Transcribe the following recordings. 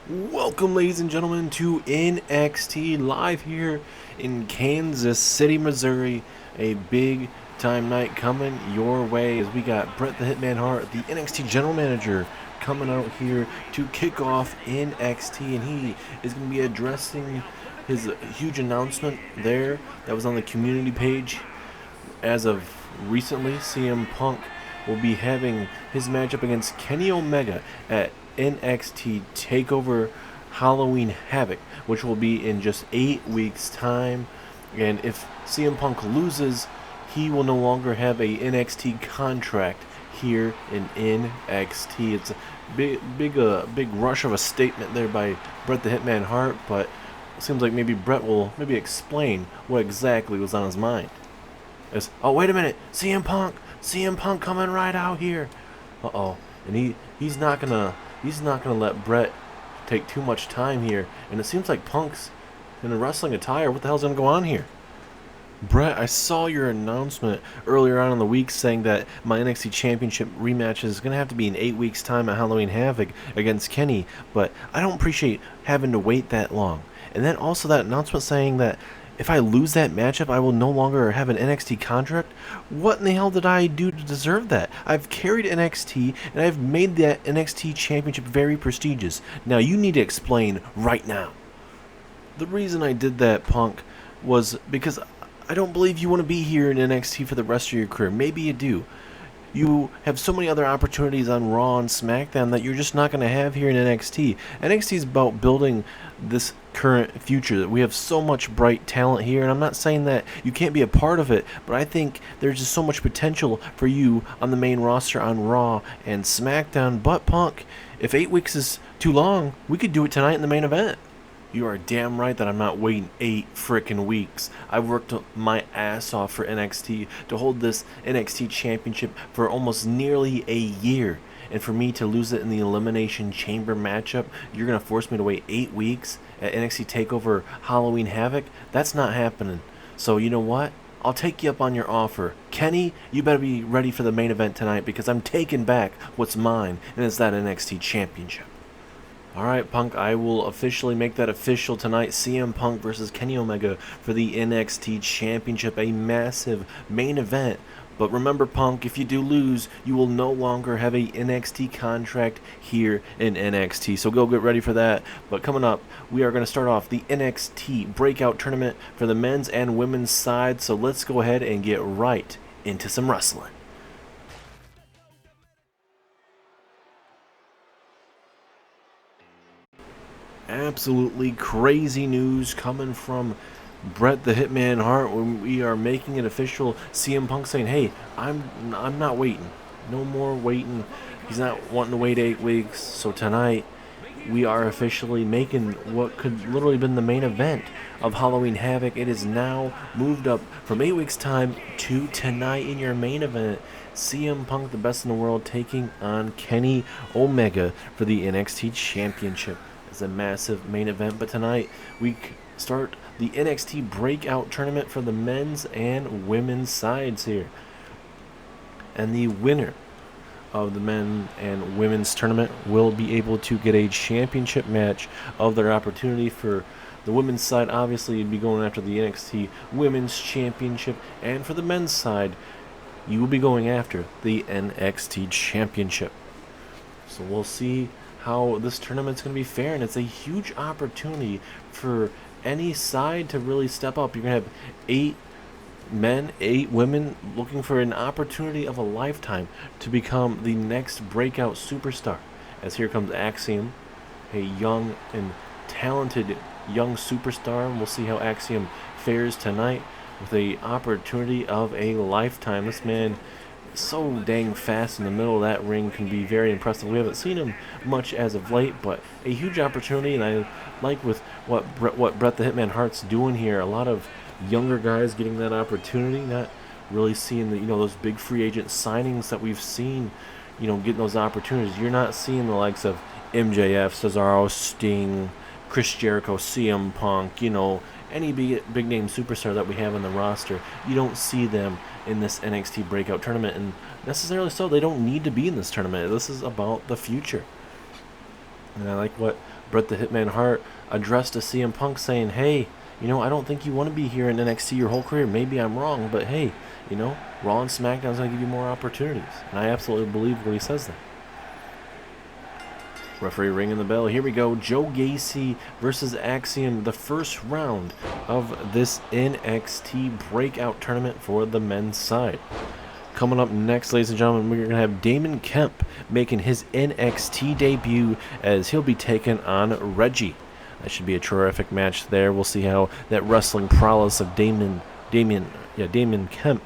Welcome, ladies and gentlemen, to NXT live here in Kansas City, Missouri. A big time night coming your way as we got Bret the Hitman Hart, the NXT General Manager, coming out here to kick off NXT, and he is going to be addressing his huge announcement there that was on the community page. As of recently, CM Punk will be having his matchup against Kenny Omega at NXT TakeOver Halloween Havoc, which will be in just 8 weeks' time. And if CM Punk loses, he will no longer have a NXT contract here in NXT. It's a big rush of a statement there by Bret the Hitman Hart, but it seems like maybe Bret will maybe explain what exactly was on his mind. Oh, wait a minute, CM Punk coming right out here. Uh-oh, and he's not gonna let Bret take too much time here, and it seems like Punk's in a wrestling attire. What the hell's gonna go on here? Bret, I saw your announcement earlier on in the week saying that my NXT Championship rematch is going to have to be in 8 weeks' time at Halloween Havoc against Kenny, but I don't appreciate having to wait that long. And then also that announcement saying that if I lose that matchup, I will no longer have an NXT contract? What in the hell did I do to deserve that? I've carried NXT, and I've made that NXT Championship very prestigious. Now, you need to explain right now. The reason I did that, Punk, was because I don't believe you want to be here in NXT for the rest of your career. Maybe you do. You have so many other opportunities on Raw and SmackDown that you're just not going to have here in NXT. NXT is about building this current future. We have so much bright talent here, and I'm not saying that you can't be a part of it, but I think there's just so much potential for you on the main roster on Raw and SmackDown. But Punk, if 8 weeks is too long, we could do it tonight in the main event. You are damn right that I'm not waiting 8 frickin' weeks. I've worked my ass off for NXT to hold this NXT championship for almost nearly a year. And for me to lose it in the Elimination Chamber matchup, you're going to force me to wait 8 weeks at NXT TakeOver Halloween Havoc? That's not happening. So you know what? I'll take you up on your offer. Kenny, you better be ready for the main event tonight because I'm taking back what's mine, and it's that NXT championship. Alright, Punk, I will officially make that official tonight. CM Punk versus Kenny Omega for the NXT Championship, a massive main event. But remember, Punk, if you do lose, you will no longer have a NXT contract here in NXT. So go get ready for that. But coming up, we are going to start off the NXT Breakout Tournament for the men's and women's side. So let's go ahead and get right into some wrestling. Absolutely crazy news coming from Bret the Hitman Hart when we are making it official. CM Punk saying, "Hey, I'm not waiting. No more waiting." He's not wanting to wait 8 weeks. So tonight we are officially making what could literally been the main event of Halloween Havoc. It is now moved up from 8 weeks time to tonight in your main event. CM Punk, the best in the world, taking on Kenny Omega for the NXT Championship. It's a massive main event, but tonight we start the NXT Breakout Tournament for the men's and women's sides here. And the winner of the men and women's tournament will be able to get a championship match of their opportunity. For the women's side, obviously you'd be going after the NXT Women's Championship, and for the men's side, you will be going after the NXT Championship. So we'll see how this tournament's going to be fair, and it's a huge opportunity for any side to really step up. You're going to have 8 men, 8 women looking for an opportunity of a lifetime to become the next breakout superstar. As here comes Axiom, a young and talented young superstar, and we'll see how Axiom fares tonight with the opportunity of a lifetime. This man so dang fast in the middle of that ring, can be very impressive. We haven't seen him much as of late, but a huge opportunity, and I like with what Bret the Hitman Hart's doing here. A lot of younger guys getting that opportunity, not really seeing those big free agent signings that we've seen, getting those opportunities. You're not seeing the likes of MJF, Cesaro, Sting, Chris Jericho, CM Punk, any big name superstar that we have in the roster. You don't see them in this NXT Breakout Tournament, and necessarily so. They don't need to be in this tournament. This is about the future. And I like what Bret the Hitman Hart addressed to CM Punk, saying, hey, I don't think you want to be here in NXT your whole career. Maybe I'm wrong, but hey, Raw and SmackDown's going to give you more opportunities. And I absolutely believe when he says that. Referee ringing the bell. Here we go. Joe Gacy versus Axiom, the first round of this NXT Breakout tournament for the men's side. Coming up next, ladies and gentlemen, we're going to have Damon Kemp making his NXT debut as he'll be taking on Reggie. That should be a terrific match there. We'll see how that wrestling prowess of Damon Kemp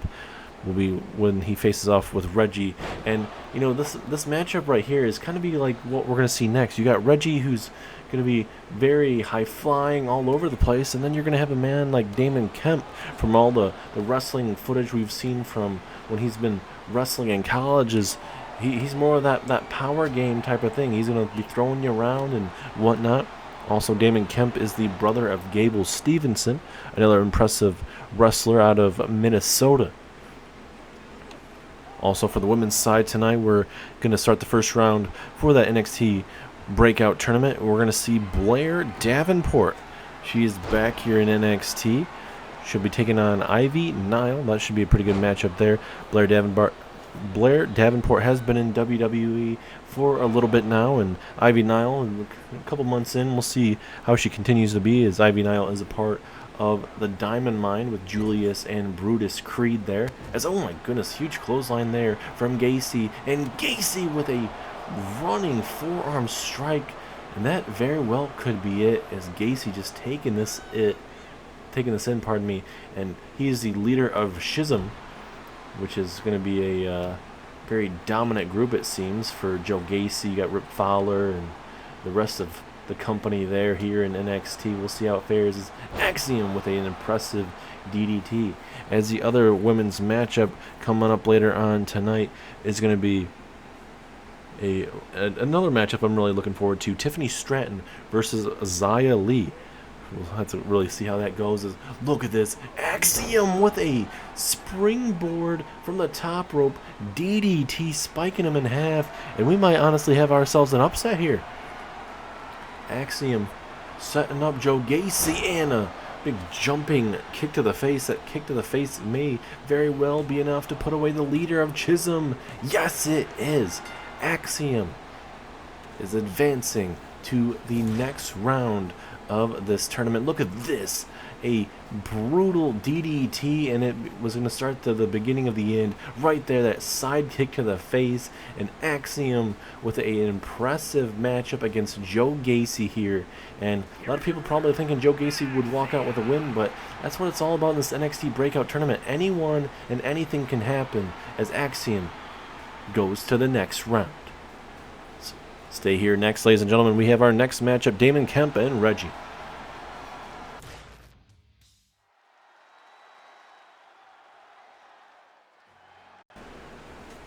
will be when he faces off with Reggie. And this matchup right here is kind of be like what we're going to see next. You got Reggie, who's going to be very high flying all over the place, and then you're going to have a man like Damon Kemp from all the wrestling footage we've seen from when he's been wrestling in college. He's more of that power game type of thing. He's going to be throwing you around and whatnot. Also, Damon Kemp is the brother of Gable Stevenson, another impressive wrestler out of Minnesota. Also, for the women's side tonight, we're going to start the first round for that NXT Breakout tournament. We're going to see Blair Davenport. She is back here in NXT. She'll be taking on Ivy Nile. That should be a pretty good matchup there. Blair Davenport has been in WWE for a little bit now, and Ivy Nile, a couple months in, we'll see how she continues to be, as Ivy Nile is a part of the Diamond Mine with Julius and Brutus Creed there. As, oh my goodness, huge clothesline there from Gacy, and Gacy with a running forearm strike, and that very well could be it, as Gacy just taking this in, pardon me, and he is the leader of Schism, which is going to be a very dominant group, it seems, for Joe Gacy. You got Rip Fowler and the rest of the company there here in NXT. We'll see how it fares. Is Axiom with an impressive DDT. As the other women's matchup coming up later on tonight is going to be another matchup I'm really looking forward to. Tiffany Stratton versus Zia Lee. We'll have to really see how that goes. Look at this. Axiom with a springboard from the top rope. DDT spiking him in half. And we might honestly have ourselves an upset here. Axiom setting up Joe Gacy, and a big jumping kick to the face. That kick to the face may very well be enough to put away the leader of Chisholm. Yes, it is. Axiom is advancing to the next round of this tournament. Look at this. A brutal DDT, and it was going to start to the beginning of the end right there. That side kick to the face, and Axiom with an impressive matchup against Joe Gacy here. And a lot of people probably thinking Joe Gacy would walk out with a win, but that's what it's all about in this NXT Breakout tournament. Anyone and anything can happen as Axiom goes to the next round. So stay here next, ladies and gentlemen. We have our next matchup, Damon Kemp and Reggie.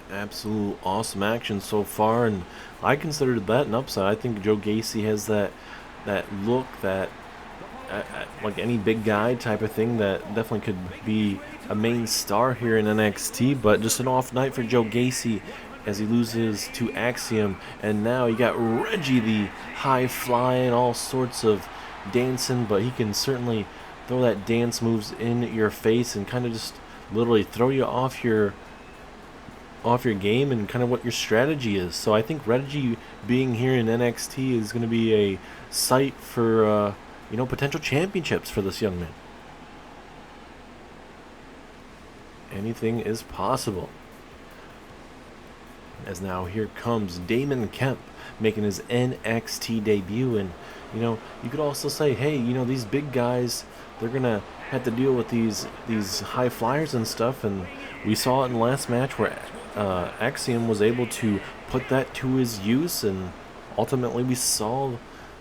Absolute awesome action so far, and I considered that an upside. I think Joe Gacy has that look, that like any big guy type of thing, that definitely could be a main star here in NXT. But just an off night for Joe Gacy as he loses to Axiom, and now you got Reggie, the high flying, all sorts of dancing, but he can certainly throw that dance moves in your face and kind of just literally throw you off your game and kind of what your strategy is. So I think Reggie being here in NXT is going to be a sight for potential championships for this young man. Anything is possible. As now here comes Damon Kemp making his NXT debut, and you could also say, hey, these big guys, they're gonna have to deal with these high flyers and stuff, and we saw it in the last match where Axiom was able to put that to his use, and ultimately we saw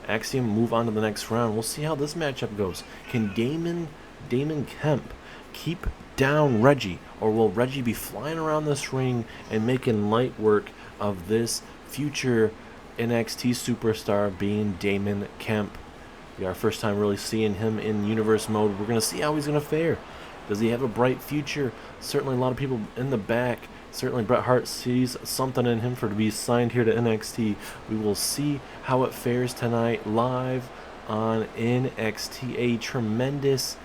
Axiom move on to the next round. We'll see how this matchup goes. Can Damon Kemp keep down Reggie, or will Reggie be flying around this ring and making light work of this future NXT superstar being Damon Kemp? It'll be our first time really seeing him in universe mode. We're going to see how he's going to fare. Does he have a bright future? Certainly a lot of people in the back certainly Bret Hart sees something in him for to be signed here to NXT. We will see how it fares tonight live on NXT. A tremendous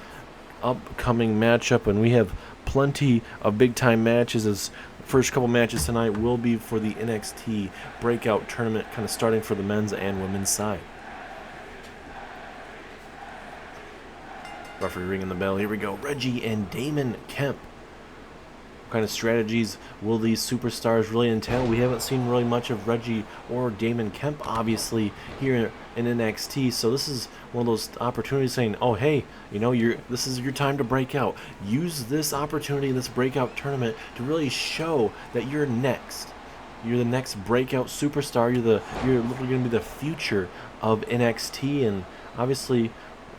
upcoming matchup, and we have plenty of big time matches. As first couple matches tonight will be for the NXT Breakout tournament, kind of starting for the men's and women's side. Referee ringing the bell. Here we go. Reggie and Damon Kemp. What kind of strategies will these superstars really entail? We haven't seen really much of Reggie or Damon Kemp, obviously, here in NXT. So this is one of those opportunities saying, oh, hey, you know, this is your time to break out. Use this opportunity in this breakout tournament to really show that you're next. You're the next breakout superstar. You're literally going to be the future of NXT. And obviously,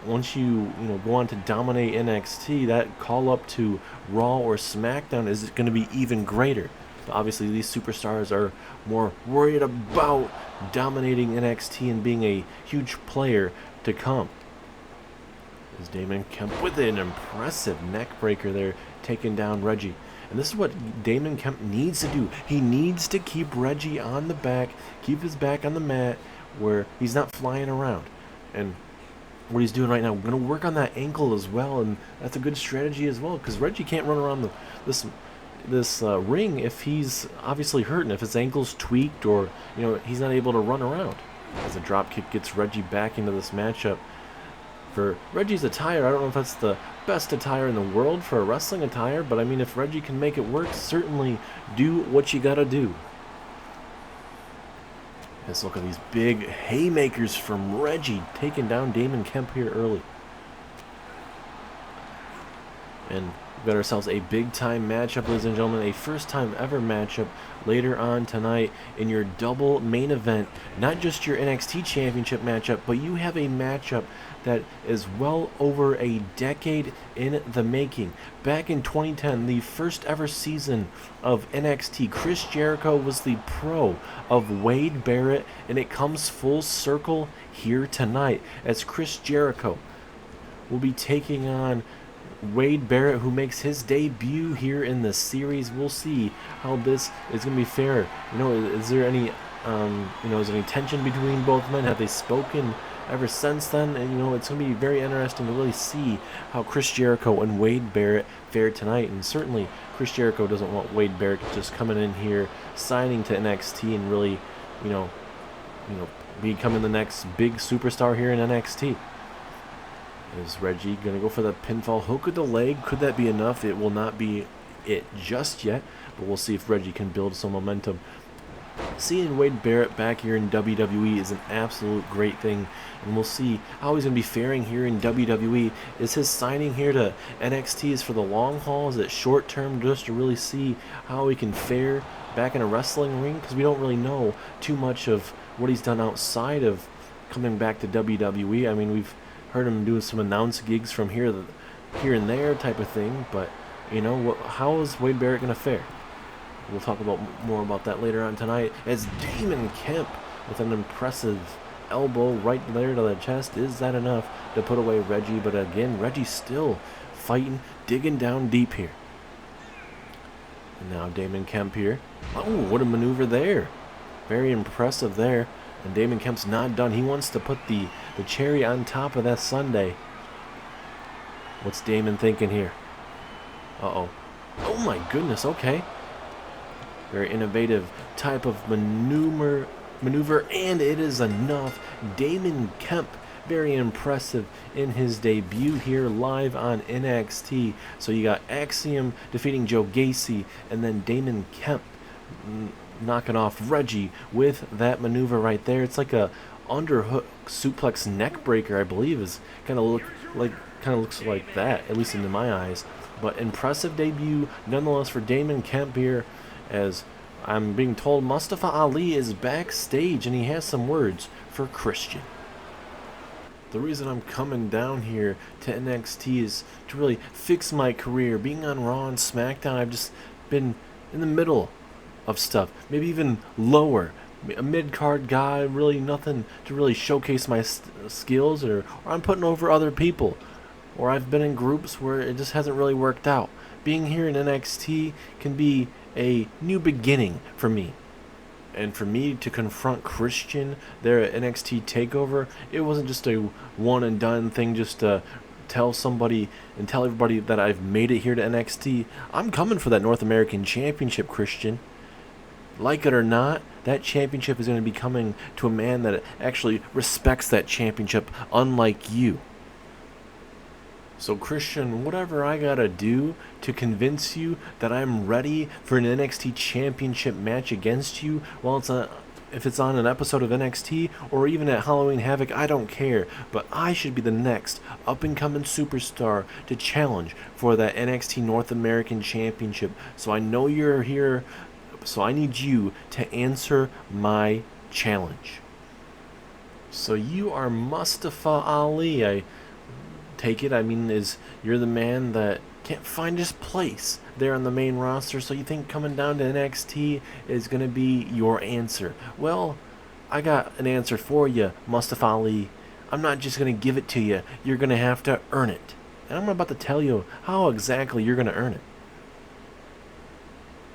once you go on to dominate NXT, that call up to Raw or SmackDown is going to be even greater. But obviously, these superstars are more worried about dominating NXT and being a huge player to come. Is Damon Kemp with an impressive neck breaker there, taking down Reggie. And this is what Damon Kemp needs to do. He needs to keep Reggie on the back, keep his back on the mat where he's not flying around. And what he's doing right now, we're going to work on that ankle as well, and that's a good strategy as well, because Reggie can't run around this ring if he's obviously hurting, if his ankle's tweaked, or he's not able to run around. As a drop kick gets Reggie back into this matchup. For Reggie's attire, I don't know if that's the best attire in the world for a wrestling attire, but I mean, if Reggie can make it work, certainly do what you gotta do. Let's look at these big haymakers from Reggie, taking down Damon Kemp here early. And we've got ourselves a big-time matchup, ladies and gentlemen, a first-time ever matchup later on tonight in your double main event. Not just your NXT Championship matchup, but you have a matchup that is well over a decade in the making. Back in 2010, the first ever season of NXT, Chris Jericho was the pro of Wade Barrett, and it comes full circle here tonight as Chris Jericho will be taking on Wade Barrett, who makes his debut here in the series. We'll see how this is going to be fair. Is there any is there any tension between both men? Have they spoken ever since then? And it's going to be very interesting to really see how Chris Jericho and Wade Barrett fare tonight. And certainly Chris Jericho doesn't want Wade Barrett just coming in here, signing to NXT, and really, becoming the next big superstar here in NXT. Is Reggie going to go for the pinfall hook with the leg? Could that be enough? It will not be it just yet, but we'll see if Reggie can build some momentum. Seeing Wade Barrett back here in WWE is an absolute great thing, and we'll see how he's going to be faring here in WWE. Is his signing here to NXT is for the long haul? Is it short term, just to really see how he can fare back in a wrestling ring? Because we don't really know too much of what he's done outside of coming back to WWE. I mean, we've heard him do some announce gigs from here and there type of thing, but how is Wade Barrett going to fare? We'll talk more about that later on tonight, as Damon Kemp with an impressive elbow right there to the chest. Is that enough to put away Reggie? But again, Reggie's still fighting, digging down deep here. And now Damon Kemp here. Oh, what a maneuver there. Very impressive there. And Damon Kemp's not done. He wants to put the cherry on top of that sundae. What's Damon thinking here? Uh-oh. Oh my goodness, okay. Very innovative type of maneuver, and it is enough. Damon Kemp, very impressive in his debut here live on NXT. So you got Axiom defeating Joe Gacy, and then Damon Kemp knocking off Reggie with that maneuver right there. It's like a underhook suplex neck breaker, I believe, is kind of looks like that, at least in my eyes. But impressive debut nonetheless for Damon Kemp here, as I'm being told Mustafa Ali is backstage and he has some words for Christian. The reason I'm coming down here to NXT is to really fix my career. Being on Raw and SmackDown, I've just been in the middle of stuff, maybe even lower, a mid-card guy, really nothing to really showcase my skills, or I'm putting over other people, or I've been in groups where it just hasn't really worked out. Being here in NXT can be a new beginning for me. And for me to confront Christian there at NXT TakeOver, it wasn't just a one and done thing just to tell somebody and tell everybody that I've made it here to NXT. I'm coming for that North American Championship, Christian. Like it or not, that championship is going to be coming to a man that actually respects that championship, unlike you. So Christian, whatever I gotta do to convince you that I'm ready for an NXT Championship match against you, if it's on an episode of NXT or even at Halloween Havoc, I don't care. But I should be the next up-and-coming superstar to challenge for that NXT North American Championship. So I know you're here, so I need you to answer my challenge. So you are Mustafa Ali, I take it. I mean, you're the man that can't find his place there on the main roster, so you think coming down to NXT is going to be your answer. Well, I got an answer for you, Mustafa Ali. I'm not just going to give it to you. You're going to have to earn it. And I'm about to tell you how exactly you're going to earn it.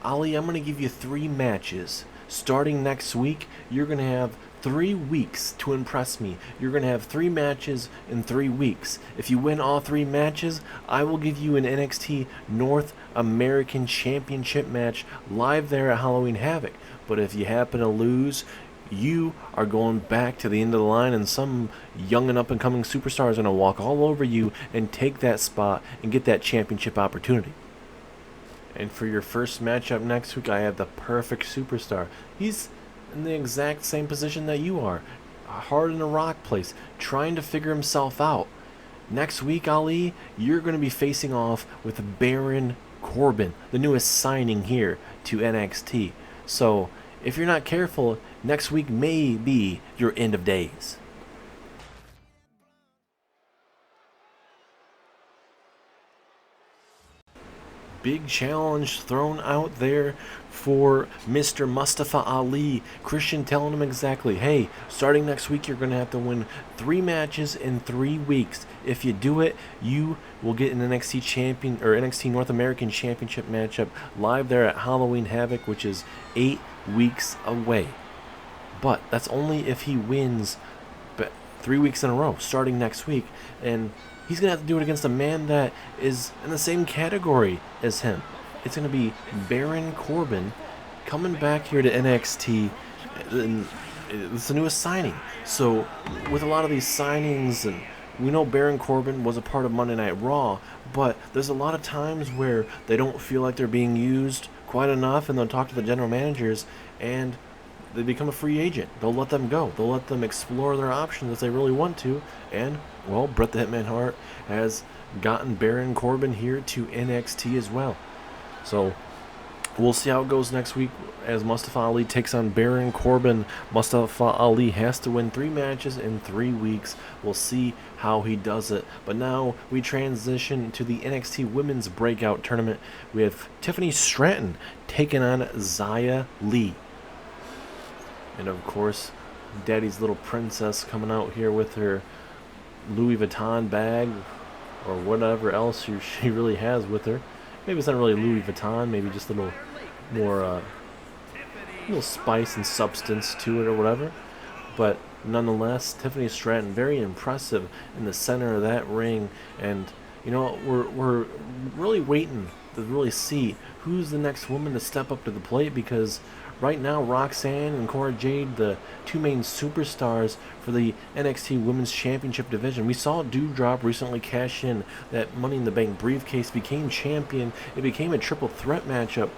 Ali, I'm going to give you 3 matches. Starting next week, you're going to have 3 weeks to impress me. You're going to have 3 matches in 3 weeks. If you win all 3 matches, I will give you an NXT North American Championship match live there at Halloween Havoc. But if you happen to lose, you are going back to the end of the line, and some young and up-and-coming superstar is going to walk all over you and take that spot and get that championship opportunity. And for your first matchup next week, I have the perfect superstar. He's in the exact same position that you are, hard in a rock place, trying to figure himself out. Next week, Ali, you're going to be facing off with Baron Corbin, the newest signing here to NXT. So, if you're not careful, next week may be your end of days. Big challenge thrown out there for Mr. Mustafa Ali. Christian telling him exactly, hey, starting next week, you're going to have to win 3 matches in 3 weeks. If you do it, you will get an NXT North American Championship matchup live there at Halloween Havoc, which is 8 weeks away. But that's only if he wins 3 weeks in a row, starting next week. And he's going to have to do it against a man that is in the same category as him. It's going to be Baron Corbin coming back here to NXT. It's the newest signing. So with a lot of these signings, and we know Baron Corbin was a part of Monday Night Raw, but there's a lot of times where they don't feel like they're being used quite enough, and they'll talk to the general managers, and they become a free agent. They'll let them go. They'll let them explore their options if they really want to. And, well, Bret the Hitman Hart has gotten Baron Corbin here to NXT as well. So, we'll see how it goes next week as Mustafa Ali takes on Baron Corbin. Mustafa Ali has to win 3 matches in 3 weeks. We'll see how he does it. But now we transition to the NXT Women's Breakout Tournament. We have Tiffany Stratton taking on Xia Li. And of course, Daddy's little princess coming out here with her Louis Vuitton bag, or whatever else she really has with her. Maybe it's not really Louis Vuitton, maybe just a little more, little spice and substance to it or whatever. But nonetheless, Tiffany Stratton, very impressive in the center of that ring. And, you know, we're really waiting to really see who's the next woman to step up to the plate, because right now, Roxanne and Cora Jade, the 2 main superstars for the NXT Women's Championship division. We saw Doudrop recently cash in that Money in the Bank briefcase, became champion. It became a triple threat matchup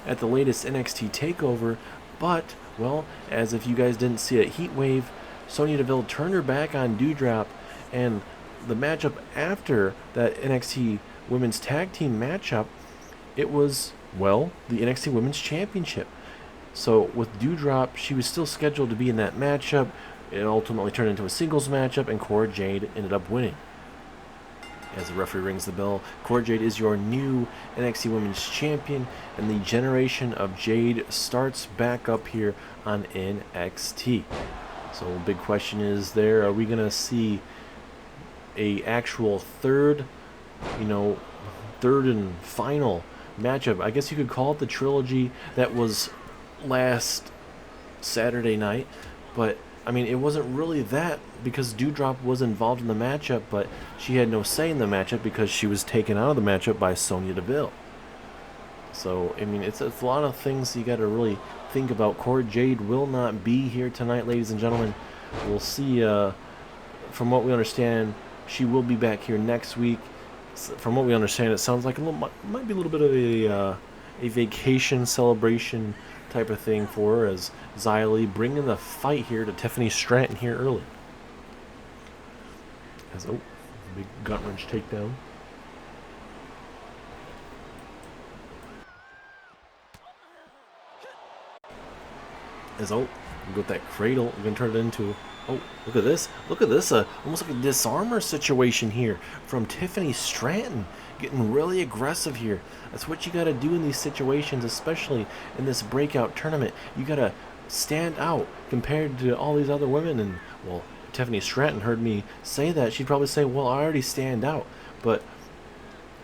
at the latest NXT TakeOver. But, well, as if you guys didn't see it, Heatwave, Sonya Deville turned her back on Doudrop, and the matchup after that NXT Women's Tag Team matchup, it was, well, the NXT Women's Championship. So with Doudrop, she was still scheduled to be in that matchup. It ultimately turned into a singles matchup, and Cora Jade ended up winning. As the referee rings the bell, Cora Jade is your new NXT Women's Champion, and the generation of Jade starts back up here on NXT. So big question is there, are we going to see a actual third and final matchup. I guess you could call it the trilogy that was last Saturday night, but I mean, it wasn't really that because Doudrop was involved in the matchup, but she had no say in the matchup because she was taken out of the matchup by Sonya Deville. So, I mean, it's a lot of things you got to really think about. Cora Jade will not be here tonight, ladies and gentlemen. We'll see. From what we understand, she will be back here next week. From what we understand, it sounds like might be a little bit of a vacation celebration type of thing for her, as Xia Li bringing the fight here to Tiffany Stratton here early. As big gut wrench takedown. As with that cradle, we're gonna turn it into. Oh, look at this! Look at this! Almost like a disarmer situation here from Tiffany Stratton, getting really aggressive here. That's what you got to do in these situations, especially in this breakout tournament. You got to stand out compared to all these other women. And well, Tiffany Stratton heard me say that. She'd probably say, "Well, I already stand out." But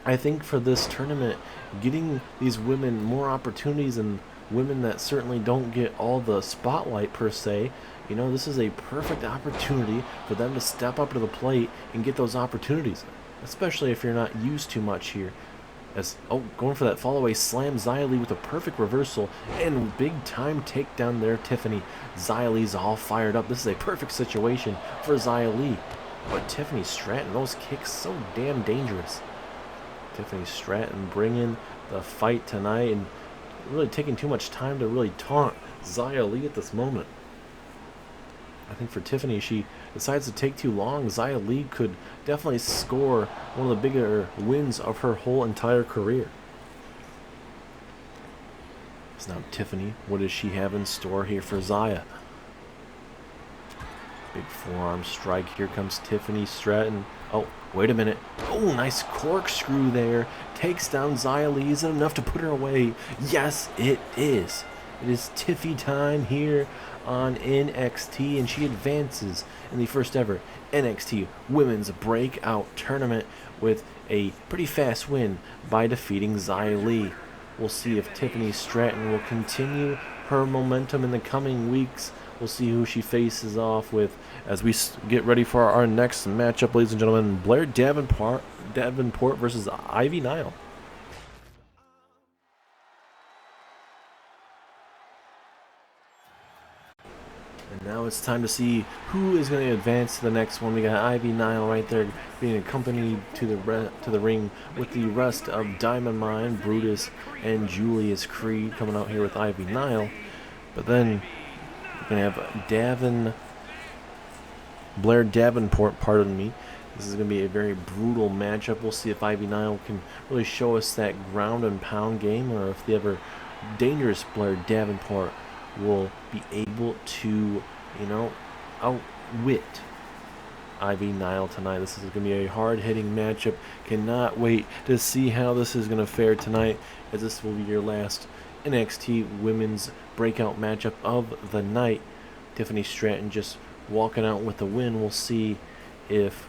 I think for this tournament, getting these women more opportunities, and women that certainly don't get all the spotlight per se, you know, this is a perfect opportunity for them to step up to the plate and get those opportunities, especially if you're not used too much here. As going for that fall-away slam, Xia Li with a perfect reversal and big time takedown there. Tiffany. Xia Li's all fired up. This is a perfect situation for Xia Li. But Tiffany Stratton, those kicks so damn dangerous. Tiffany Stratton bringing the fight tonight and really taking too much time to really taunt Xia Li at this moment. I think for Tiffany, she decides to take too long. Xia Li could definitely score one of the bigger wins of her whole entire career. So now Tiffany, what does she have in store here for Xia? Big forearm strike. Here comes Tiffany Stratton. Oh, wait a minute. Oh, nice corkscrew there. Takes down Xia Li. Is it enough to put her away? Yes, it is. It is Tiffy time here on NXT, and she advances in the first ever NXT Women's Breakout Tournament with a pretty fast win by defeating Xia Li. We'll see if Tiffany Stratton will continue her momentum in the coming weeks. We'll see who she faces off with as we get ready for our next matchup, ladies and gentlemen. Blair Davenport versus Ivy Nile. And now it's time to see who is going to advance to the next one. We got Ivy Nile right there being accompanied to the ring with the rest of Diamond Mine, Brutus, and Julius Creed coming out here with Ivy Nile. But then we're going to have Blair Davenport, pardon me. This is going to be a very brutal matchup. We'll see if Ivy Nile can really show us that ground and pound game, or if the ever dangerous Blair Davenport will be able to, you know, outwit Ivy Nile tonight. This is going to be a hard-hitting matchup. Cannot wait to see how this is going to fare tonight, as this will be your last NXT Women's Breakout matchup of the night. Tiffany Stratton just walking out with the win. We'll see if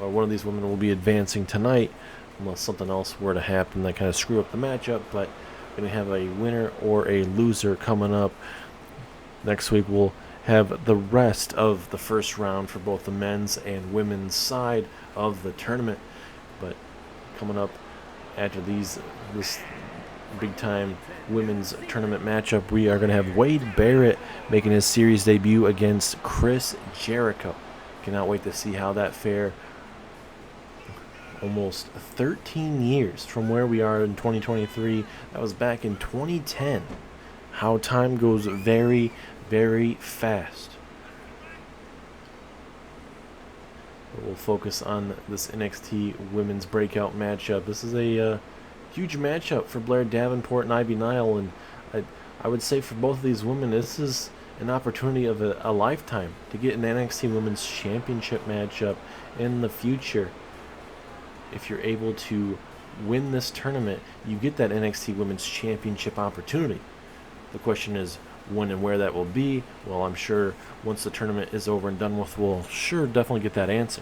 one of these women will be advancing tonight, unless something else were to happen that kind of screw up the matchup. But going to have a winner or a loser coming up. Next week we'll have the rest of the first round for both the men's and women's side of the tournament. But coming up after this big time women's tournament matchup, we are going to have Wade Barrett making his series debut against Chris Jericho. Cannot wait to see how that fare. Almost 13 years from where we are in 2023. That was back in 2010. How time goes very, very fast. We'll focus on this NXT Women's Breakout matchup. This is a huge matchup for Blair Davenport and Ivy Nile, and I would say for both of these women, this is an opportunity of a lifetime to get an NXT Women's Championship matchup in the future. If you're able to win this tournament, you get that NXT Women's Championship opportunity. The question is when and where that will be. Well, I'm sure once the tournament is over and done with, we'll definitely get that answer.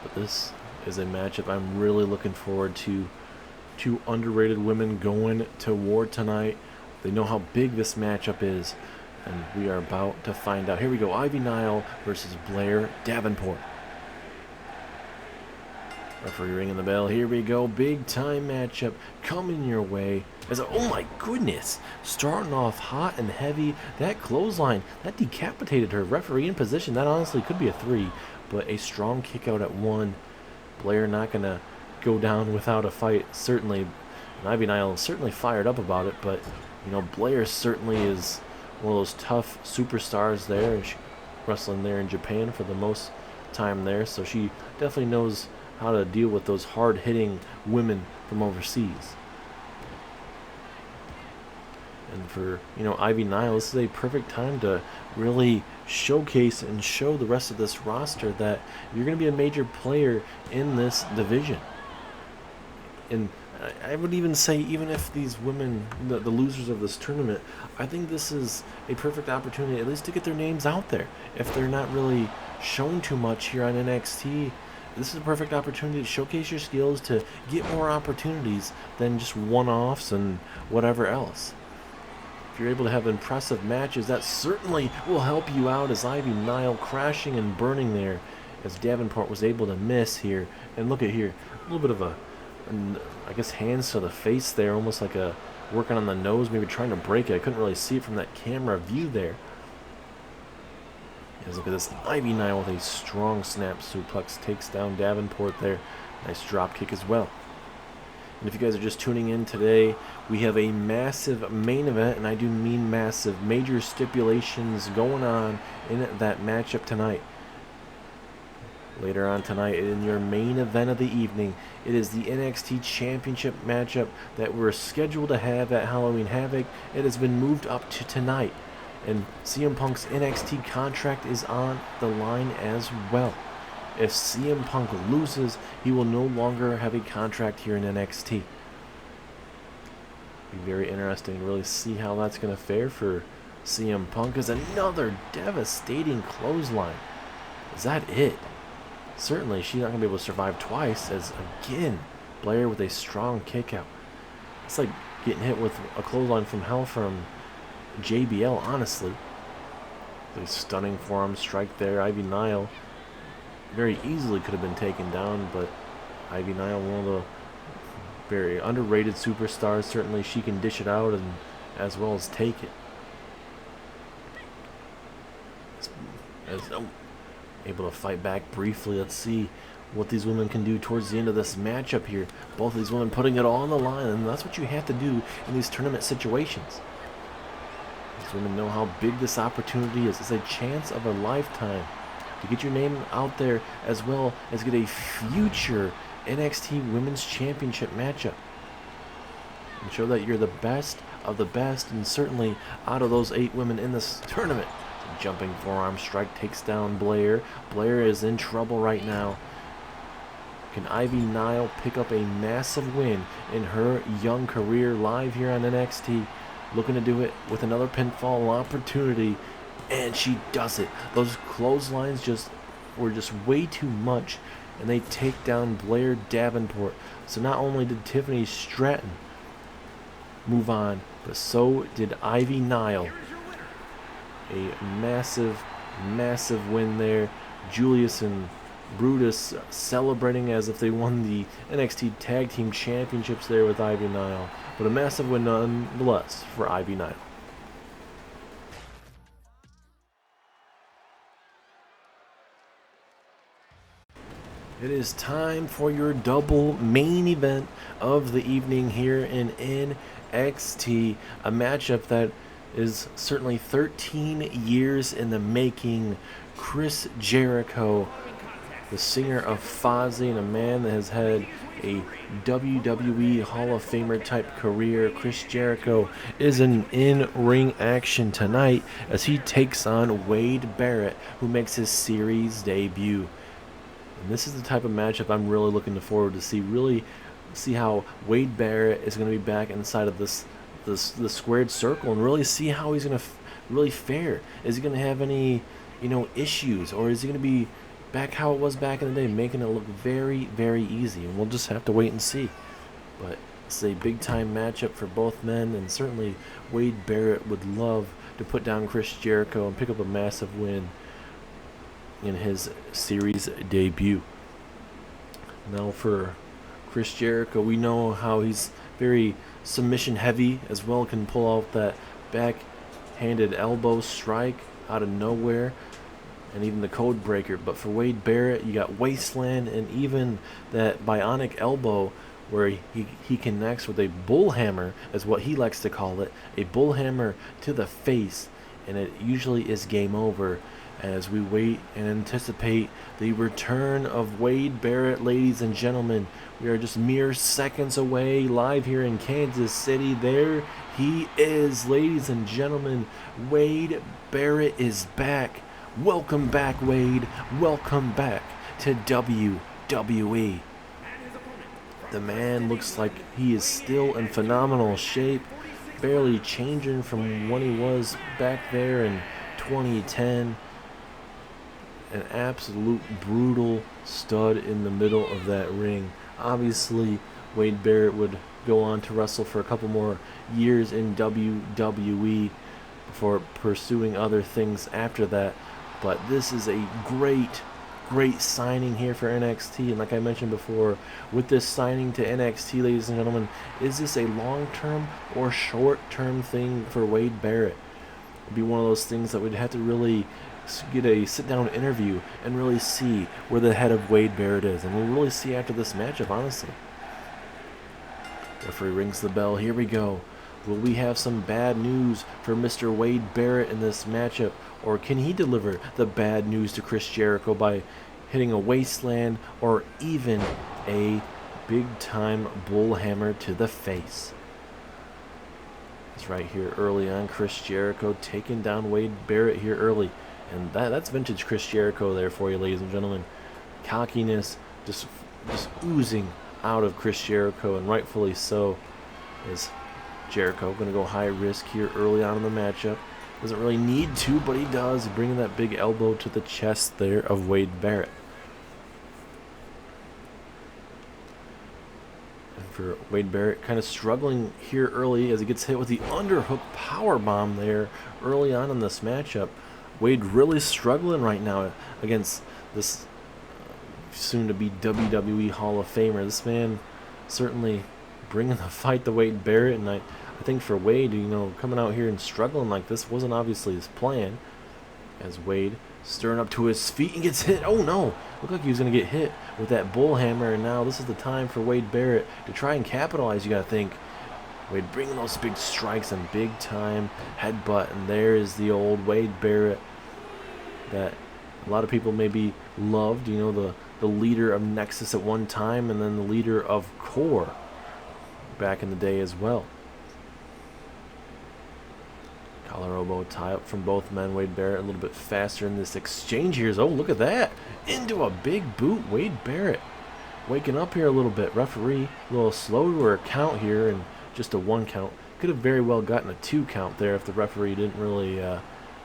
But this is a matchup I'm really looking forward to. Two underrated women going to war tonight. They know how big this matchup is, and we are about to find out. Here we go, Ivy Nile versus Blair Davenport. Referee ringing the bell. Here we go, big time matchup coming your way. Oh my goodness, starting off hot and heavy. That clothesline, that decapitated her. Referee in position. That honestly could be a 3, but a strong kick out at 1. Blair not gonna go down without a fight, certainly. And Ivy Nile is certainly fired up about it, but you know, Blair certainly is one of those tough superstars there. She's wrestling there in Japan for the most time there, so she definitely knows how to deal with those hard-hitting women from overseas. And for, you know, Ivy Nile, this is a perfect time to really showcase and show the rest of this roster that you're going to be a major player in this division. And I would even say, even if these women, the losers of this tournament, I think this is a perfect opportunity at least to get their names out there. If they're not really shown too much here on NXT, this is a perfect opportunity to showcase your skills, to get more opportunities than just one-offs and whatever else. If you're able to have impressive matches, that certainly will help you out, as Ivy Nile crashing and burning there, as Davenport was able to miss here. And look at here, a little bit of I guess hands to the face there, almost like a working on the nose, maybe trying to break it. I couldn't really see it from that camera view there. Yes, look at this, Ivy Nile with a strong snap suplex takes down Davenport there. Nice drop kick as well. And if you guys are just tuning in today, we have a massive main event, and I do mean massive, major stipulations going on in that matchup tonight. Later on tonight, in your main event of the evening, it is the NXT Championship matchup that we're scheduled to have at Halloween Havoc. It has been moved up to tonight, and CM Punk's NXT contract is on the line as well. If CM Punk loses, he will no longer have a contract here in NXT. Be very interesting to really see how that's going to fare for CM Punk, as another devastating clothesline. Is that it? Certainly, she's not going to be able to survive twice, as again, Blair with a strong kick out. It's like getting hit with a clothesline from hell from JBL, honestly. A stunning forearm strike there. Ivy Nile very easily could have been taken down, but Ivy Nile, one of the very underrated superstars, certainly she can dish it out and as well as take it. Able to fight back briefly. Let's see what these women can do towards the end of this matchup here. Both of these women putting it all on the line, and that's what you have to do in these tournament situations. These women know how big this opportunity is. It's a chance of a lifetime to get your name out there, as well as get a future NXT Women's Championship matchup. And show that you're the best of the best, and certainly out of those 8 women in this tournament. Jumping forearm strike takes down Blair. Blair is in trouble right now. Can Ivy Nile pick up a massive win in her young career live here on NXT? Looking to do it with another pinfall opportunity, and she does it. Those clotheslines were just way too much, and they take down Blair Davenport. So not only did Tiffany Stratton move on, but so did Ivy Nile. A massive, massive win there. Julius and Brutus celebrating as if they won the NXT Tag Team Championships there with Ivy Nile. But a massive win nonetheless for Ivy Nile. It is time for your double main event of the evening here in NXT. A matchup that is certainly 13 years in the making. Chris Jericho, the singer of Fozzy, and a man that has had a WWE Hall of Famer type career. Chris Jericho is in ring action tonight as he takes on Wade Barrett, who makes his series debut. And this is the type of matchup I'm really looking forward to see how Wade Barrett is going to be back inside of the squared circle, and really see how he's going to really fare. Is he going to have any, issues, or is he going to be back how it was back in the day, making it look very, very easy. And we'll just have to wait and see. But it's a big-time matchup for both men, and certainly Wade Barrett would love to put down Chris Jericho and pick up a massive win in his series debut. Now for Chris Jericho, we know how he's very submission heavy as well, can pull off that backhanded elbow strike out of nowhere, and even the code breaker. But for Wade Barrett, you got wasteland and even that bionic elbow where he connects with a bull hammer, is what he likes to call it, a bull hammer to the face, and it usually is game over as we wait and anticipate the return of Wade Barrett. Ladies and gentlemen, we are just mere seconds away, live here in Kansas City. There he is, ladies and gentlemen. Wade Barrett is back. Welcome back, Wade. Welcome back to WWE. The man looks like he is still in phenomenal shape, barely changing from when he was back there in 2010. An absolute brutal stud in the middle of that ring. Obviously, Wade Barrett would go on to wrestle for a couple more years in WWE before pursuing other things after that. But this is a great signing here for NXT. And like I mentioned before, with this signing to NXT, ladies and gentlemen, is this a long-term or short-term thing for Wade Barrett? It'd be one of those things that we'd have to really get a sit-down interview and really see where the head of Wade Barrett is. And we'll really see after this matchup, honestly. Referee rings the bell. Here we go. Will we have some bad news for Mr. Wade Barrett in this matchup? Or can he deliver the bad news to Chris Jericho by hitting a wasteland or even a big-time bull hammer to the face? It's right here early on. Chris Jericho taking down Wade Barrett here early. And that's vintage Chris Jericho there for you, ladies and gentlemen. Cockiness just oozing out of Chris Jericho, and rightfully so. Is Jericho going to go high risk here early on in the matchup? Doesn't really need to, but he does, bringing that big elbow to the chest there of Wade Barrett. And for Wade Barrett, kind of struggling here early as he gets hit with the underhook powerbomb there early on in this matchup. Wade really struggling right now against this soon-to-be WWE Hall of Famer. This man certainly bringing the fight to Wade Barrett, and I think for Wade, coming out here and struggling like this wasn't obviously his plan. As Wade stirring up to his feet and gets hit. Oh no! Looked like he was going to get hit with that bull hammer, and now this is the time for Wade Barrett to try and capitalize, you got to think. Wade bringing those big strikes and big time headbutt, and there is the old Wade Barrett that a lot of people maybe loved, the leader of Nexus at one time, and then the leader of Core back in the day as well. Collar elbow tie up from both men. Wade Barrett a little bit faster in this exchange here. Oh, look at that. Into a big boot. Wade Barrett waking up here a little bit. Referee a little slow to her count here, and just a 1 count. Could have very well gotten a 2 count there if the referee didn't really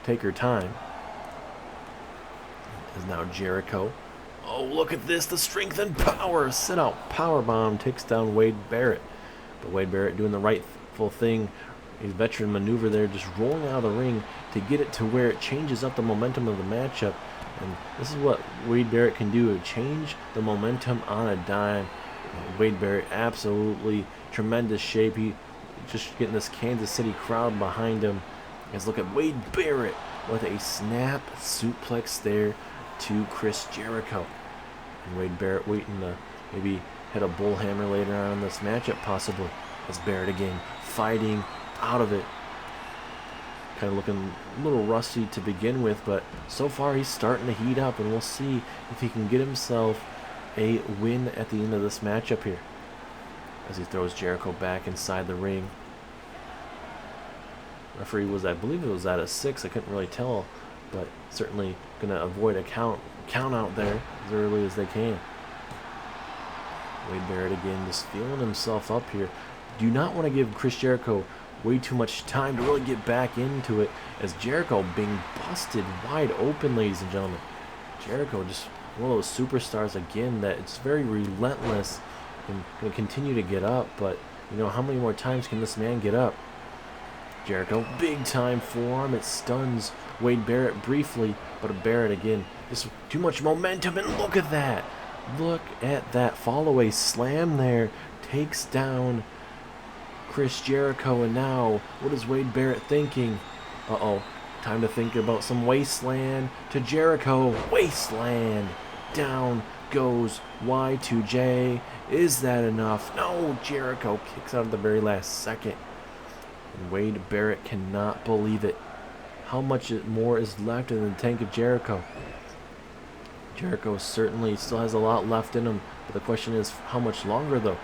take her time. Is now Jericho. Oh, look at this. The strength and power. Sit out powerbomb takes down Wade Barrett. But Wade Barrett doing the rightful thing. A veteran maneuver there, just rolling out of the ring to get it to where it changes up the momentum of the matchup. And this is what Wade Barrett can do, change the momentum on a dime. Wade Barrett absolutely tremendous shape. He just getting this Kansas City crowd behind him. Let's look at Wade Barrett with a snap suplex there to Chris Jericho. And Wade Barrett waiting to maybe hit a bull hammer later on in this matchup, possibly. As Barrett again fighting out of it. Kind of looking a little rusty to begin with, but so far he's starting to heat up, and we'll see if he can get himself a win at the end of this matchup here. As he throws Jericho back inside the ring. Referee was, I believe it was at a 6. I couldn't really tell, but certainly going to avoid a count out there as early as they can. Wade Barrett again just feeling himself up here. Do not want to give Chris Jericho way too much time to really get back into it, as Jericho being busted wide open, ladies and gentlemen. Jericho just one of those superstars again that it's very relentless and going to continue to get up. But, you know, how many more times can this man get up? Jericho, big time forearm. It stuns Wade Barrett briefly, but Barrett again, just too much momentum, and look at that. Look at that follow-away slam there. Takes down Chris Jericho, and now what is Wade Barrett thinking? Uh-oh, time to think about some wasteland to Jericho. Wasteland. Down goes Y2J. Is that enough? No, Jericho kicks out at the very last second. And Wade Barrett cannot believe it. How much more is left in the tank of Jericho? Jericho certainly still has a lot left in him, but the question is how much longer though?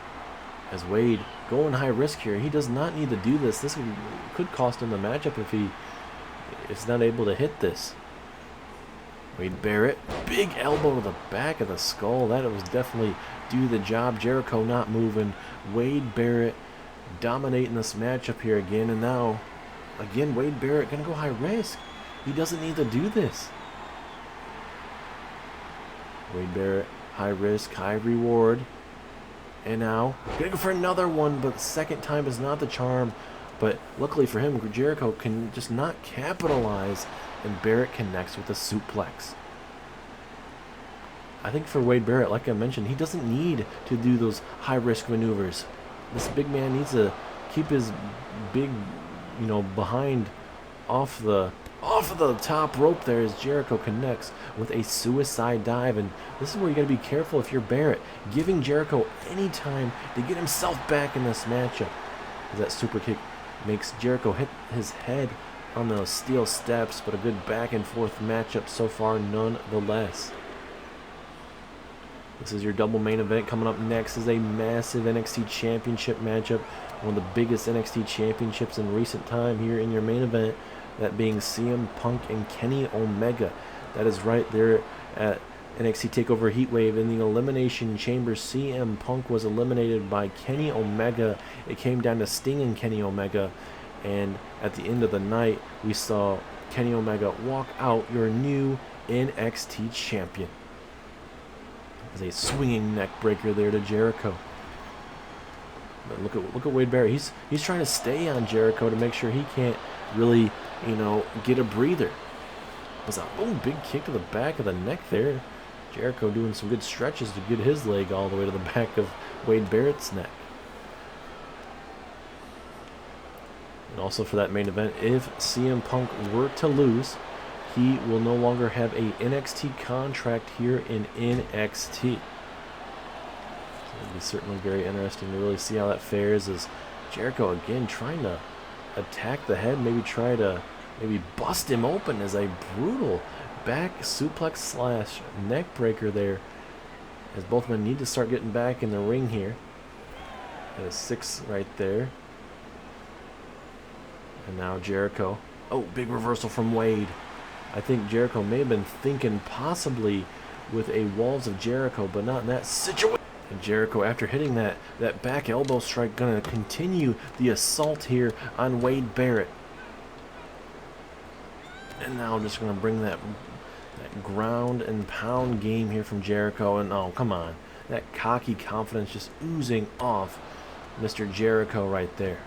As Wade going high risk here, he does not need to do this. This could cost him the matchup if he is not able to hit this. Wade Barrett, big elbow to the back of the skull. That was definitely do the job. Jericho not moving. Wade Barrett dominating this matchup here again, and now again Wade Barrett gonna go high risk. He doesn't need to do this. Wade Barrett, high risk, high reward. And now gonna go for another one, but the second time is not the charm. But luckily for him, Jericho can just not capitalize, and Barrett connects with a suplex. I think for Wade Barrett, like I mentioned, he doesn't need to do those high-risk maneuvers. This big man needs to keep his big, you know, behind off the top rope there as Jericho connects with a suicide dive. And this is where you got to be careful if you're Barrett, giving Jericho any time to get himself back in this matchup. As that super kick makes Jericho hit his head on those steel steps, but a good back and forth matchup so far nonetheless. This is your double main event. Coming up next is a massive NXT Championship matchup, one of the biggest NXT Championships in recent time here in your main event, that being CM Punk and Kenny Omega. That is right there at NXT TakeOver Heatwave in the Elimination Chamber. CM Punk was eliminated by Kenny Omega. It came down to Sting and Kenny Omega, and at the end of the night, we saw Kenny Omega walk out your new NXT champion. As a swinging neck breaker there to Jericho. But look at Wade Barrett. He's trying to stay on Jericho to make sure he can't really, you know, get a breather. Was a big kick to the back of the neck there. Jericho doing some good stretches to get his leg all the way to the back of Wade Barrett's neck. And also for that main event, if CM Punk were to lose, he will no longer have a NXT contract here in NXT. So it'll be certainly very interesting to really see how that fares, as Jericho again trying to attack the head, maybe bust him open as a brutal back suplex slash neck breaker there, as both men need to start getting back in the ring here. Got a 6 right there. And now Jericho. Oh, big reversal from Wade. I think Jericho may have been thinking possibly with a Walls of Jericho, but not in that situation. And Jericho, after hitting that back elbow strike, going to continue the assault here on Wade Barrett. And now I'm just going to bring that ground and pound game here from Jericho. And oh, come on. That cocky confidence just oozing off Mr. Jericho right there.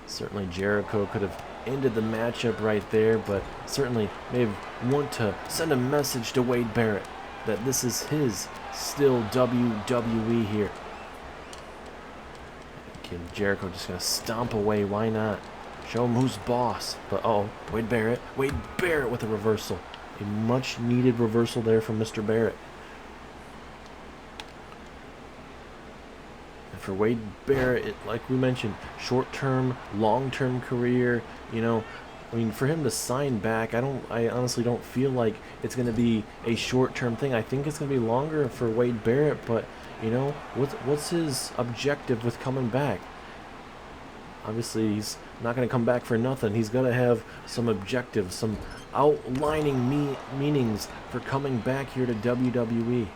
Certainly Jericho could have ended the matchup right there, but certainly may want to send a message to Wade Barrett that this is his still WWE here. Okay, Jericho just gonna stomp away. Why not? Show him who's boss. But Wade Barrett with a reversal. A much needed reversal there from Mr. Barrett. For Wade Barrett, like we mentioned, short-term, long-term career, you know, I mean, for him to sign back, I honestly don't feel like it's going to be a short-term thing. I think it's going to be longer for Wade Barrett, but, you know, what's his objective with coming back? Obviously, he's not going to come back for nothing. He's going to have some objectives, some outlining meanings for coming back here to WWE.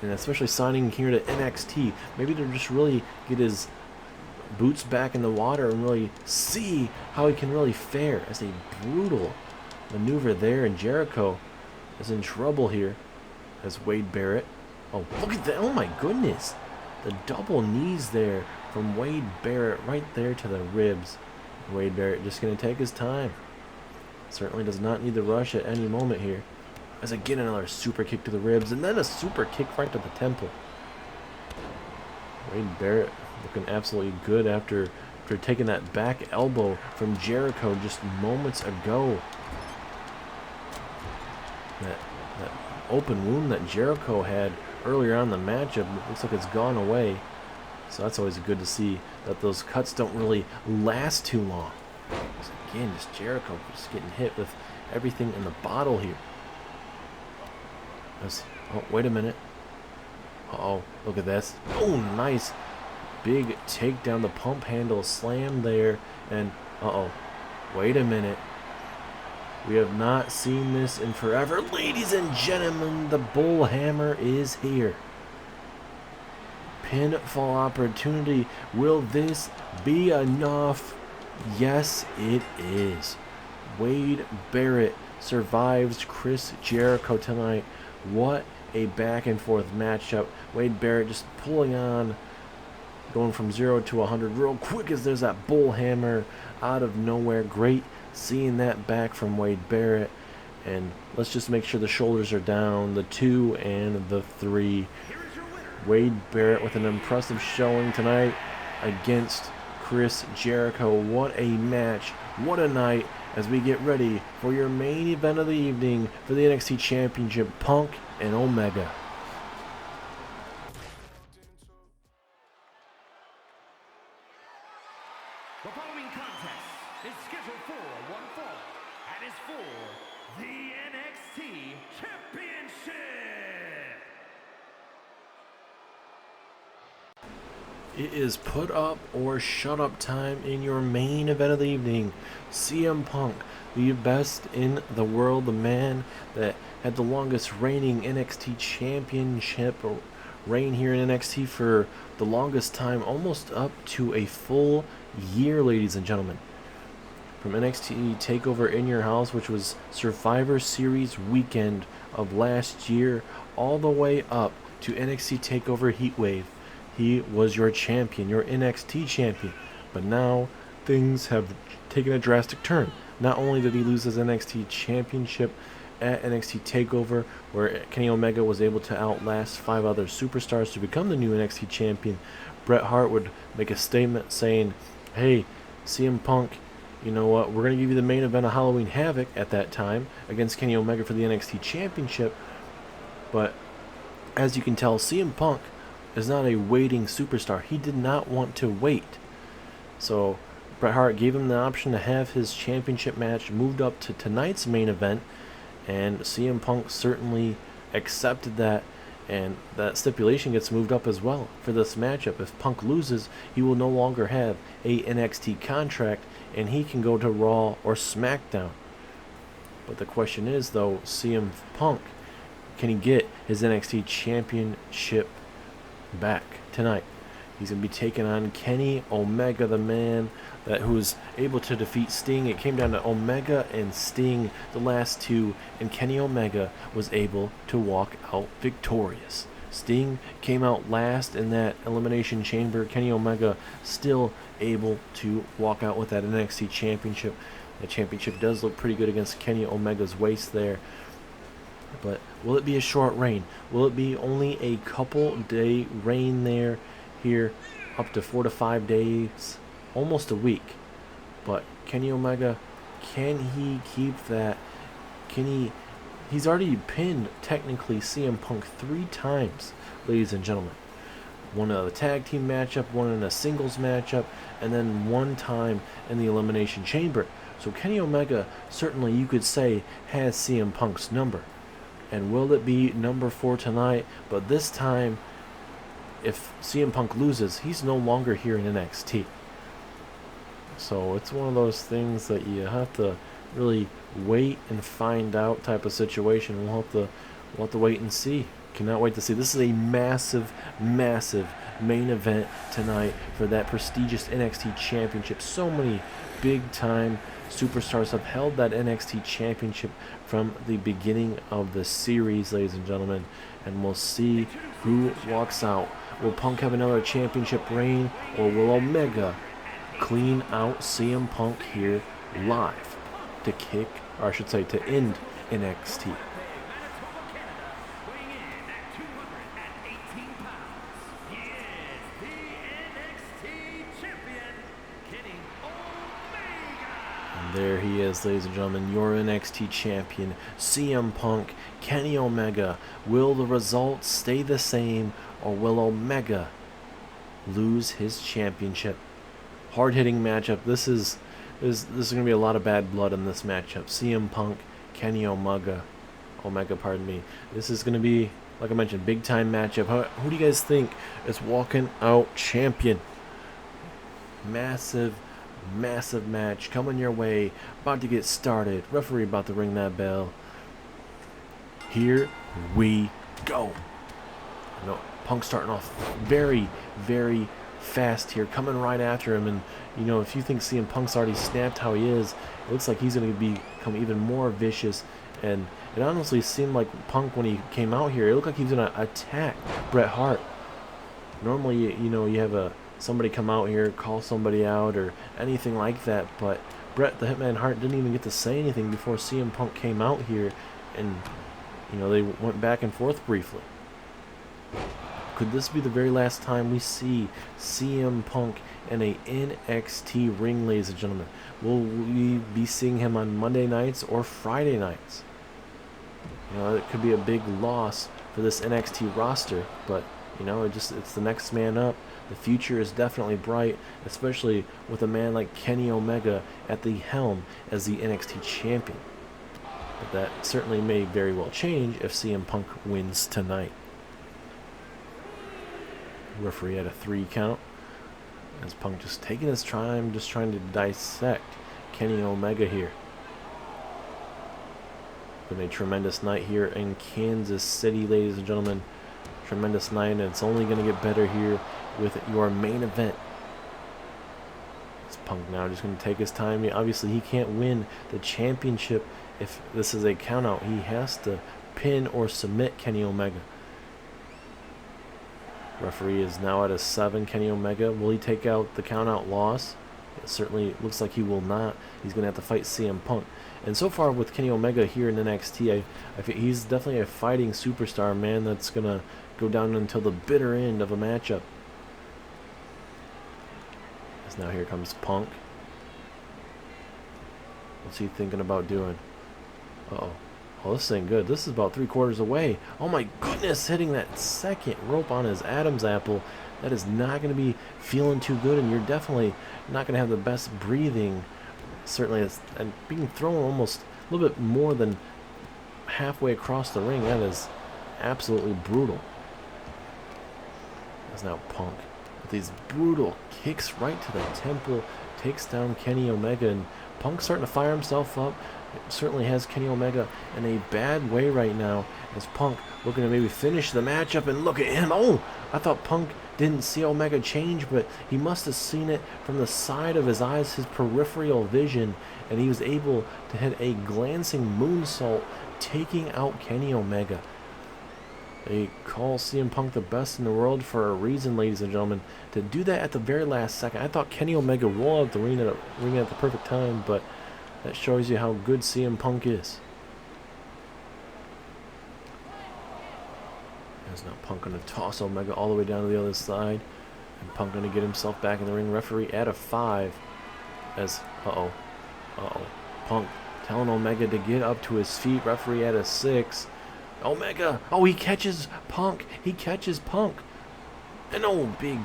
And especially signing here to NXT, maybe to just really get his boots back in the water and really see how he can really fare, as a brutal maneuver there. And Jericho is in trouble here as Wade Barrett. Oh, look at that. Oh, my goodness. The double knees there from Wade Barrett right there to the ribs. Wade Barrett just going to take his time. Certainly does not need to rush at any moment here. As again, another super kick to the ribs, and then a super kick right to the temple. Wade Barrett looking absolutely good after taking that back elbow from Jericho just moments ago. That open wound that Jericho had earlier on in the matchup looks like it's gone away. So that's always good to see that those cuts don't really last too long. So again, just Jericho just getting hit with everything in the bottle here. Oh, wait a minute. Uh-oh, look at this. Oh, nice. Big takedown, the pump handle slam there. And, uh-oh, wait a minute. We have not seen this in forever. Ladies and gentlemen, the bull hammer is here. Pinfall opportunity. Will this be enough? Yes, it is. Wade Barrett survives Chris Jericho tonight. What a back and forth matchup. Wade Barrett just pulling on, going from 0 to 100 real quick as there's that bull hammer out of nowhere. Great seeing that back from Wade Barrett. And let's just make sure the shoulders are down, the 2 and the 3. Wade Barrett with an impressive showing tonight against Chris Jericho. What a match, what a night, as we get ready for your main event of the evening for the NXT Championship, Punk and Omega. The following contest is scheduled for one fall and is for the NXT Championship. It is put up or shut up time in your main event of the evening. CM Punk, the best in the world, the man that had the longest reigning NXT Championship reign here in NXT for the longest time, almost up to a full year, ladies and gentlemen. From NXT TakeOver in Your House, which was Survivor Series weekend of last year, all the way up to NXT TakeOver Heatwave. He was your champion, your NXT champion. But now things have taken a drastic turn. Not only did he lose his NXT championship at NXT TakeOver, where Kenny Omega was able to outlast 5 other superstars to become the new NXT champion, Bret Hart would make a statement saying, hey, CM Punk, you know what, we're going to give you the main event of Halloween Havoc at that time against Kenny Omega for the NXT championship. But as you can tell, CM Punk is not a waiting superstar. He did not want to wait. So Bret Hart gave him the option to have his championship match moved up to tonight's main event, and CM Punk certainly accepted that, and that stipulation gets moved up as well for this matchup. If Punk loses, he will no longer have a NXT contract, and he can go to Raw or SmackDown. But the question is, though, CM Punk, can he get his NXT championship back tonight? He's going to be taking on Kenny Omega, the man who's able to defeat Sting. It came down to Omega and Sting, the last two, and Kenny Omega was able to walk out victorious. Sting came out last in that Elimination Chamber. Kenny Omega still able to walk out with that NXT championship. The championship does look pretty good against Kenny Omega's waist there. But will it be a short reign? Will it be only a couple day reign there, here, up to 4 to 5 days, almost a week? But Kenny Omega, can he keep that? He's already pinned technically CM Punk 3 times, ladies and gentlemen. One in a tag team matchup, one in a singles matchup, and then one time in the Elimination Chamber. So Kenny Omega, certainly you could say, has CM Punk's number. And will it be number 4 tonight? But this time, if CM Punk loses, he's no longer here in NXT. So it's one of those things that you have to really wait and find out type of situation. We'll have to wait and see. Cannot wait to see. This is a massive, massive main event tonight for that prestigious NXT championship. So many big-time superstars have held that NXT Championship from the beginning of the series, ladies and gentlemen. And we'll see who walks out. Will Punk have another championship reign, or will Omega clean out CM Punk here live to kick, or I should say to end NXT? There he is, ladies and gentlemen, your NXT champion, CM Punk, Kenny Omega. Will the results stay the same, or will Omega lose his championship? Hard-hitting matchup. This is going to be a lot of bad blood in this matchup. CM Punk, Kenny Omega. This is going to be, like I mentioned, big-time matchup. Who do you guys think is walking out champion? Massive match coming your way, about to get started. Referee about to ring that bell. Here we go. Punk starting off very fast here, coming right after him. And if you think CM Punk's already snapped how he is, it looks like he's going to become even more vicious. And it honestly seemed like Punk, when he came out here, it looked like he was going to attack Bret Hart. Normally, you have somebody come out here, call somebody out or anything like that, but Bret the Hitman Hart didn't even get to say anything before CM Punk came out here, and they went back and forth briefly. Could this be the very last time we see CM Punk in a NXT ring, ladies and gentlemen? Will we be seeing him on Monday nights or Friday nights? It could be a big loss for this NXT roster, but it's the next man up. The future is definitely bright, especially with a man like Kenny Omega at the helm as the NXT champion. But that certainly may very well change if CM Punk wins tonight. Referee at a 3 count. As Punk just taking his time, just trying to dissect Kenny Omega here. Been a tremendous night here in Kansas City, ladies and gentlemen. Tremendous night, and it's only going to get better here with your main event. It's Punk now just going to take his time. Obviously, he can't win the championship if this is a countout. He has to pin or submit Kenny Omega. Referee is now at a 7. Kenny Omega, will he take out the countout loss? It certainly looks like he will not. He's going to have to fight CM Punk. And so far with Kenny Omega here in NXT, I think he's definitely a fighting superstar, man, that's going to go down until the bitter end of a matchup. As now here comes Punk. What's he thinking about doing? Uh-oh. Oh, this ain't good. This is about 3/4 away. Oh my goodness, hitting that second rope on his Adam's apple. That is not going to be feeling too good, and you're definitely not going to have the best breathing. Certainly, and being thrown almost a little bit more than halfway across the ring. That is absolutely brutal. As now Punk with these brutal kicks right to the temple takes down Kenny Omega, and Punk starting to fire himself up. It certainly has Kenny Omega in a bad way right now, as Punk looking to maybe finish the matchup. And look at him. Oh, I thought Punk didn't see Omega change, but he must have seen it from the side of his eyes, his peripheral vision, and he was able to hit a glancing moonsault, taking out Kenny Omega. They call CM Punk the best in the world for a reason, ladies and gentlemen. To do that at the very last second, I thought Kenny Omega rolled out the ring at the perfect time, but that shows you how good CM Punk is. There's now Punk going to toss Omega all the way down to the other side. And Punk going to get himself back in the ring. Referee at a 5. As, Punk telling Omega to get up to his feet. Referee at a 6. Omega. Oh, he catches Punk. And big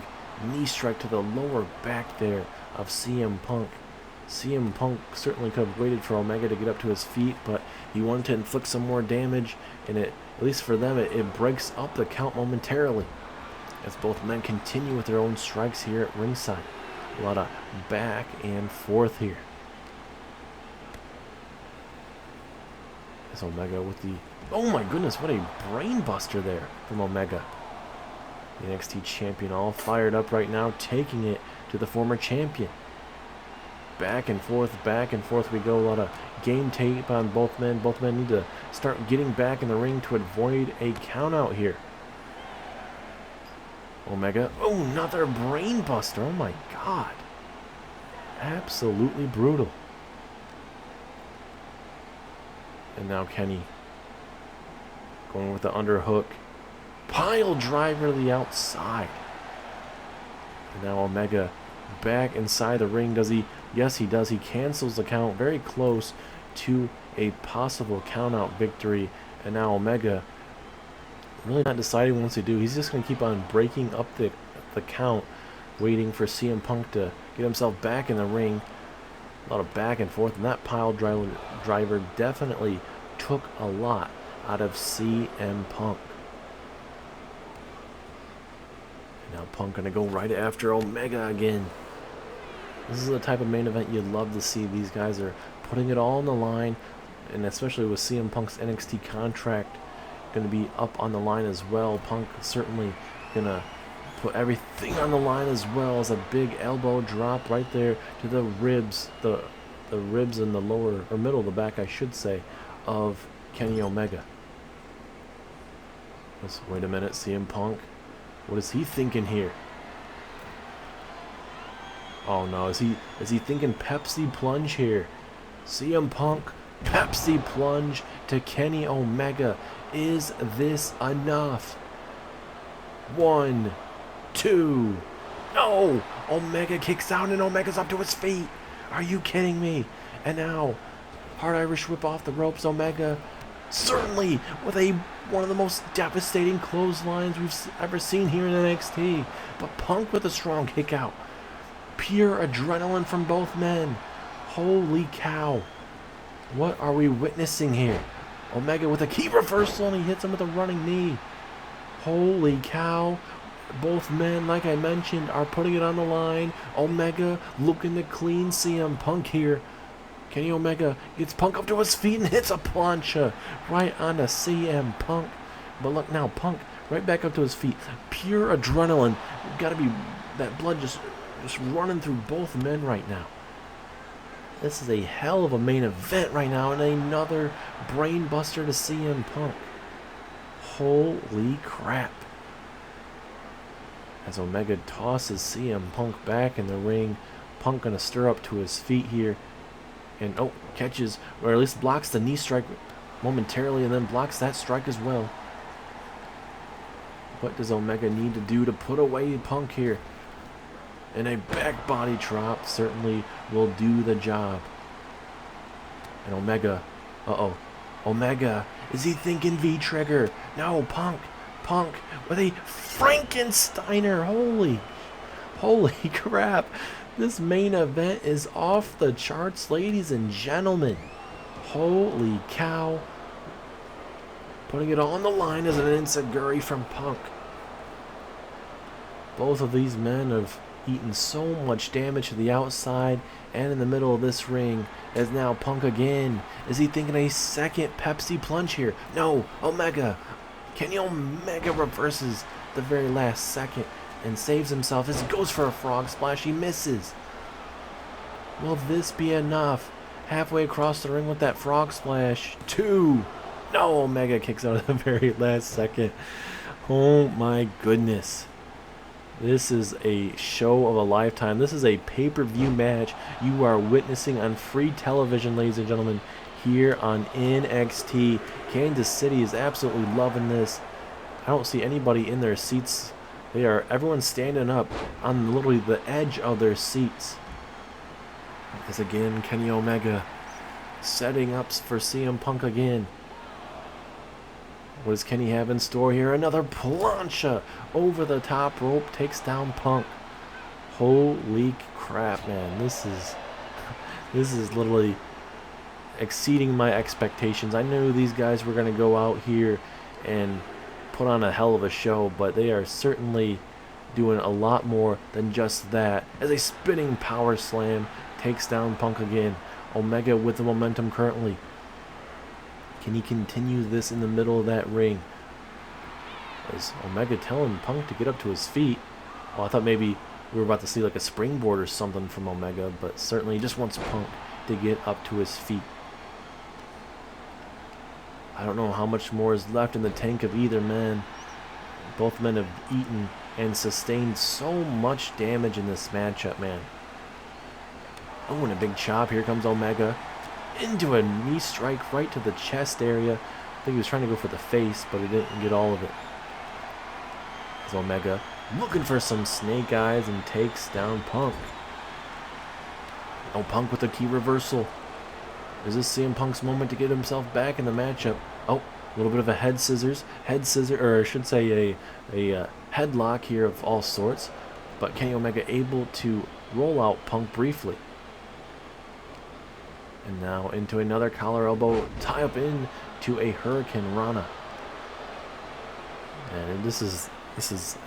knee strike to the lower back there of CM Punk. CM Punk certainly could have waited for Omega to get up to his feet, but he wanted to inflict some more damage, and at least for them, it breaks up the count momentarily as both men continue with their own strikes here at ringside. A lot of back and forth here. As Omega with the... Oh my goodness, what a brain buster there from Omega. The NXT champion all fired up right now, taking it to the former champion. back and forth we go. A lot of game tape on both men. Both men need to start getting back in the ring to avoid a count out here. Omega, oh, another brain buster. Oh my god, absolutely brutal. And now Kenny going with the underhook, pile driver to the outside. And now Omega back inside the ring. Does he? Yes, he does. He cancels the count, very close to a possible count-out victory. And now Omega really not deciding what he wants to do. He's just going to keep on breaking up the count, waiting for CM Punk to get himself back in the ring. A lot of back and forth, and that pile driver definitely took a lot out of CM Punk. And now Punk going to go right after Omega again. This is the type of main event you'd love to see. These guys are putting it all on the line, and especially with CM Punk's NXT contract going to be up on the line as well. Punk certainly going to put everything on the line, as well as a big elbow drop right there to the ribs, the ribs in the lower, or middle of the back, I should say, of Kenny Omega. Let's wait a minute. CM Punk, what is he thinking here? Oh no, is he thinking Pepsi plunge here? CM Punk, Pepsi plunge to Kenny Omega. Is this enough? 1, 2. No! Omega kicks out and Omega's up to his feet. Are you kidding me? And now, hard Irish whip off the ropes. Omega, certainly with one of the most devastating clotheslines we've ever seen here in NXT. But Punk with a strong kick out. Pure adrenaline from both men. Holy cow. What are we witnessing here? Omega with a key reversal, and he hits him with a running knee. Holy cow. Both men, like I mentioned, are putting it on the line. Omega looking to clean CM Punk here. Kenny Omega gets Punk up to his feet and hits a plancha right onto CM Punk. But look now, Punk right back up to his feet. Pure adrenaline. Got to be that blood just running through both men right now. This is a hell of a main event right now, and another brain buster to CM Punk. Holy crap. As Omega tosses CM Punk back in the ring. Punk gonna stir up to his feet here. And catches, or at least blocks the knee strike momentarily, and then blocks that strike as well. What does Omega need to do to put away Punk here? And a back body drop certainly will do the job. And Omega, Omega, is he thinking V-trigger? No, Punk with a Frankensteiner. Holy crap. This main event is off the charts, ladies and gentlemen. Holy cow. Putting it on the line as an enziguri from Punk. Both of these men have eaten so much damage to the outside and in the middle of this ring. As now Punk again. Is he thinking a second Pepsi plunge here? No, Omega. Kenny Omega reverses the very last second and saves himself as he goes for a frog splash. He misses. Will this be enough? Halfway across the ring with that frog splash. 2. No, Omega kicks out at the very last second. Oh my goodness. This is a show of a lifetime. This is a pay-per-view match you are witnessing on free television, ladies and gentlemen, here on NXT. Kansas City is absolutely loving this. I don't see anybody in their seats. Everyone's standing up on literally the edge of their seats. As again, Kenny Omega setting up for CM Punk again. What does Kenny have in store here? Another plancha over the top rope, takes down Punk. Holy crap, man. This is literally exceeding my expectations. I knew these guys were going to go out here and put on a hell of a show, but they are certainly doing a lot more than just that. As a spinning power slam takes down Punk again. Omega with the momentum currently. Can he continue this in the middle of that ring? Is Omega telling Punk to get up to his feet? Oh, I thought maybe we were about to see like a springboard or something from Omega, but certainly he just wants Punk to get up to his feet. I don't know how much more is left in the tank of either man. Both men have eaten and sustained so much damage in this matchup, man. Oh, and a big chop. Here comes Omega. Into a knee strike right to the chest area. I think he was trying to go for the face, but he didn't get all of it. As Omega looking for some snake eyes and takes down Punk. Oh, Punk with a key reversal. Is this CM Punk's moment to get himself back in the matchup? Oh, a little bit of a head scissors, or I should say a headlock here of all sorts. But Kenny Omega able to roll out Punk briefly. And now into another collar elbow, tie up into a Hurricane Rana. And this is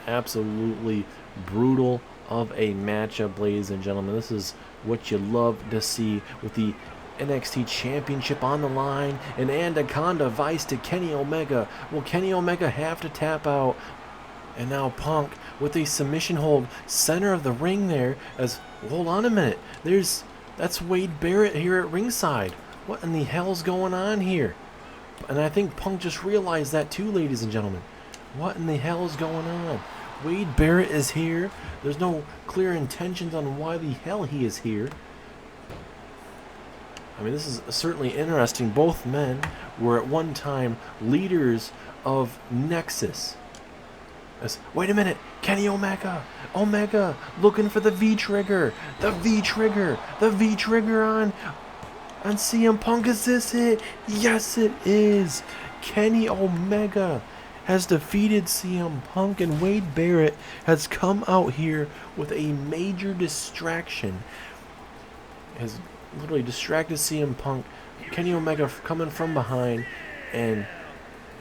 absolutely brutal of a matchup, ladies and gentlemen. This is what you love to see with the NXT Championship on the line. An Anaconda Vice to Kenny Omega. Will Kenny Omega have to tap out? And now Punk with a submission hold center of the ring there. As hold on a minute, that's Wade Barrett here at ringside. What in the hell's going on here? And I think Punk just realized that too, ladies and gentlemen. What in the hell is going on? Wade Barrett is here. There's no clear intentions on why the hell he is here. I mean, this is certainly interesting. Both men were at one time leaders of Nexus. Wait a minute, Kenny Omega looking for the V-trigger, the V-trigger on CM Punk. Is this it? Yes, it is. Kenny Omega has defeated CM Punk, and Wade Barrett has come out here with a major distraction. Has literally distracted CM Punk. Kenny Omega coming from behind and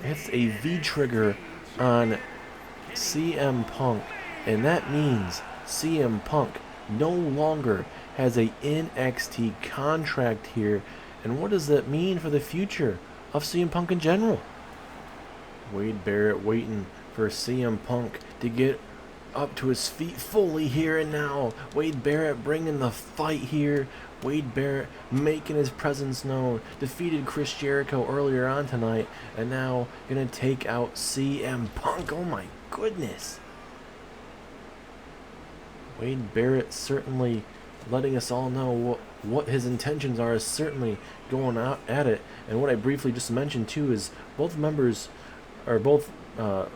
hits a V-trigger on CM Punk, and that means CM Punk no longer has a NXT contract here. And what does that mean for the future of CM Punk in general? Wade Barrett waiting for CM Punk to get up to his feet fully here and now. Wade Barrett bringing the fight here. Wade Barrett making his presence known. Defeated Chris Jericho earlier on tonight, and now gonna take out CM Punk. Oh my goodness. Wade Barrett certainly letting us all know what his intentions are, is certainly going out at it. And what I briefly just mentioned too is both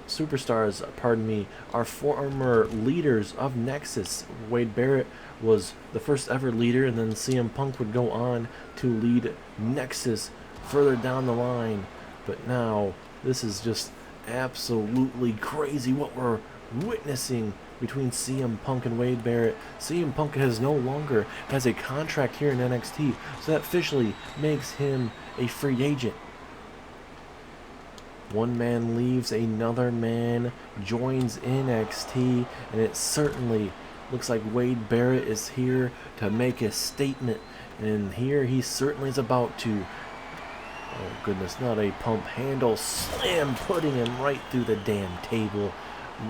superstars, pardon me, are former leaders of Nexus. Wade Barrett was the first ever leader, and then CM Punk would go on to lead Nexus further down the line. But now this is just absolutely crazy what we're witnessing between CM Punk and Wade Barrett. CM Punk no longer has a contract here in NXT, so that officially makes him a free agent. One man leaves, another man joins NXT, and it certainly looks like Wade Barrett is here to make a statement, and here he certainly is about to. Oh goodness, not a pump handle slam, putting him right through the damn table.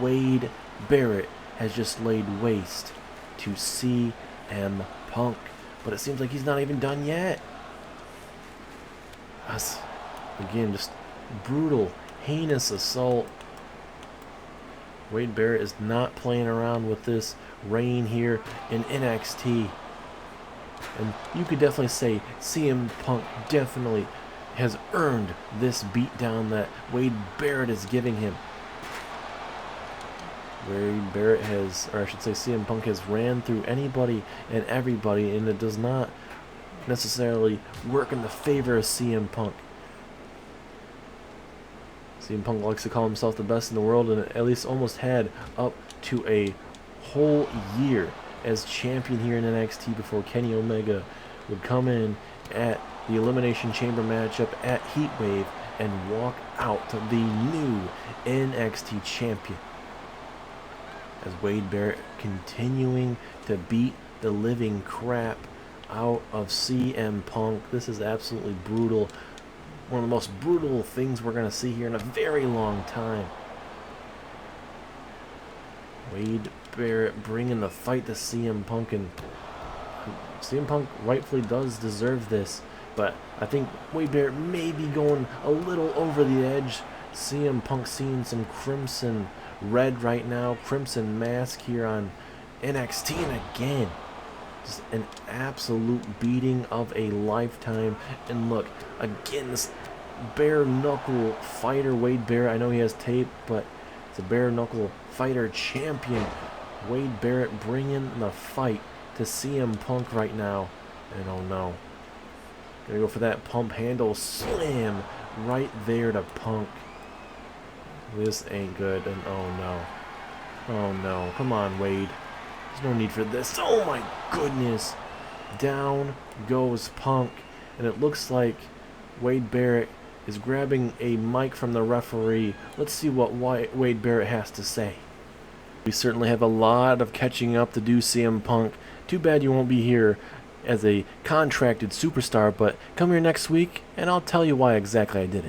Wade Barrett has just laid waste to CM Punk, but it seems like he's not even done yet. That's, again, just brutal, heinous assault. Wade Barrett is not playing around with this reign here in NXT. And you could definitely say CM Punk definitely has earned this beatdown that Wade Barrett is giving him. Wade Barrett has, or I should say CM Punk has ran through anybody and everybody, and it does not necessarily work in the favor of CM Punk. CM Punk likes to call himself the best in the world, and at least almost had up to a whole year as champion here in NXT before Kenny Omega would come in at the Elimination Chamber matchup at Heatwave and walk out to the new NXT champion. As Wade Barrett continuing to beat the living crap out of CM Punk. This is absolutely brutal. One of the most brutal things we're going to see here in a very long time. Wade Barrett bringing the fight to CM Punk, and CM Punk rightfully does deserve this, but I think Wade Barrett may be going a little over the edge. CM Punk seeing some crimson red right now, crimson mask here on NXT, and again, just an absolute beating of a lifetime. And look, again, this bare knuckle fighter Wade Barrett, I know he has tape, but it's a bare knuckle fighter champion. Wade Barrett bringing the fight to CM Punk right now, and oh no, gonna go for that pump handle slam right there to Punk. This ain't good, and oh no, come on, Wade, there's no need for this. Oh my goodness, down goes Punk, and it looks like Wade Barrett is grabbing a mic from the referee. Let's see what Wade Barrett has to say. We certainly have a lot of catching up to do, CM Punk. Too bad you won't be here as a contracted superstar, but come here next week and I'll tell you why exactly I did it.